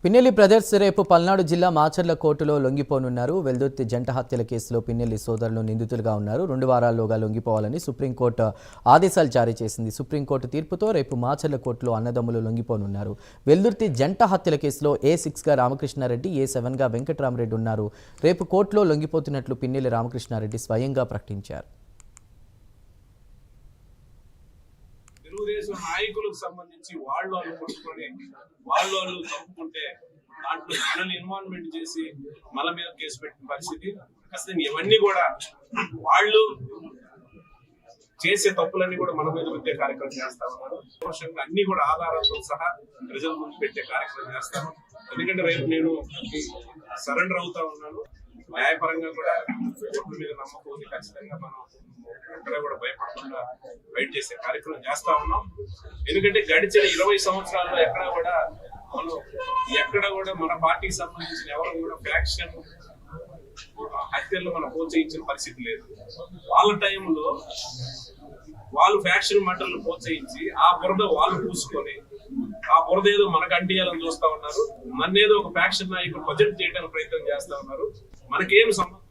Pinnelli brothers రేపు పల్నాడు జిల్లా మాచర్ల కోర్టులో లొంగిపోనున్నారు. వెల్దుర్తి జంట హత్యల కేసులో పిన్నెల్లి సోదరులు నిందితులుగా ఉన్నారు. 2 వారాల్లోగా లొంగిపోవాలని సుప్రీంకోర్టు ఆదేశాలు జారీ చేసింది. సుప్రీంకోర్టు తీర్పుతో రేపు మాచర్ల కోర్టులో అన్నదమ్ములు లొంగిపోనున్నారు. వెల్దుర్తి జంట హత్యల కేసులో A6గా రామకృష్ణారెడ్డి, A7గా వెంకటరామరెడ్డి ఉన్నారు. రేపు కోర్టులో లొంగిపోతున్నట్లు పిన్నెల్లి రామకృష్ణారెడ్డి స్వయంగా ప్రకటించారు. తెలుగుదేశం నాయకులకు సంబంధించి వాళ్ళు కొట్టుకొని వాళ్ళు చంపుకుంటే దాంట్లో మనల్ని ఇన్వాల్వ్మెంట్ చేసి మన మీద కేసు పెట్టిన పరిస్థితి. అసలు ఇవన్నీ కూడా వాళ్ళు చేసే తప్పులన్నీ కూడా మన మీద పెట్టే కార్యక్రమం చేస్తా ఉన్నారు. అన్ని కూడా ఆధారాలతో సహా ప్రజల ముందు పెట్టే కార్యక్రమం చేస్తాను. ఎందుకంటే రేపు నేను సరెండర్ అవుతా ఉన్నాను. న్యాయపరంగా కూడా కోర్టు మీద నమ్మకం ఉంది. ఖచ్చితంగా మనం ఎక్కడ కూడా భయపడకుండా ఫైట్ చేసే కార్యక్రమం చేస్తా ఉన్నాం. ఎందుకంటే గడిచిన 20 సంవత్సరాల్లో ఎక్కడ కూడా మన పార్టీకి సంబంధించిన ఎవరు కూడా ఫ్యాక్షన్ హత్యల్లో మనం ప్రోత్సహించిన పరిస్థితి లేదు. వాళ్ళ టైంలో వాళ్ళు ఫ్యాక్షన్ మంటలను ప్రోత్సహించి ఆ బురద వాళ్ళు పూసుకొని ఆ బురద ఏదో మనకు అంటియాలని చూస్తా ఉన్నారు. నన్నేదో ఒక ఫ్యాక్షన్ నాయకుడు ప్రజెంట్ చేయడానికి ప్రయత్నం చేస్తా ఉన్నారు. మనకేం సంబంధం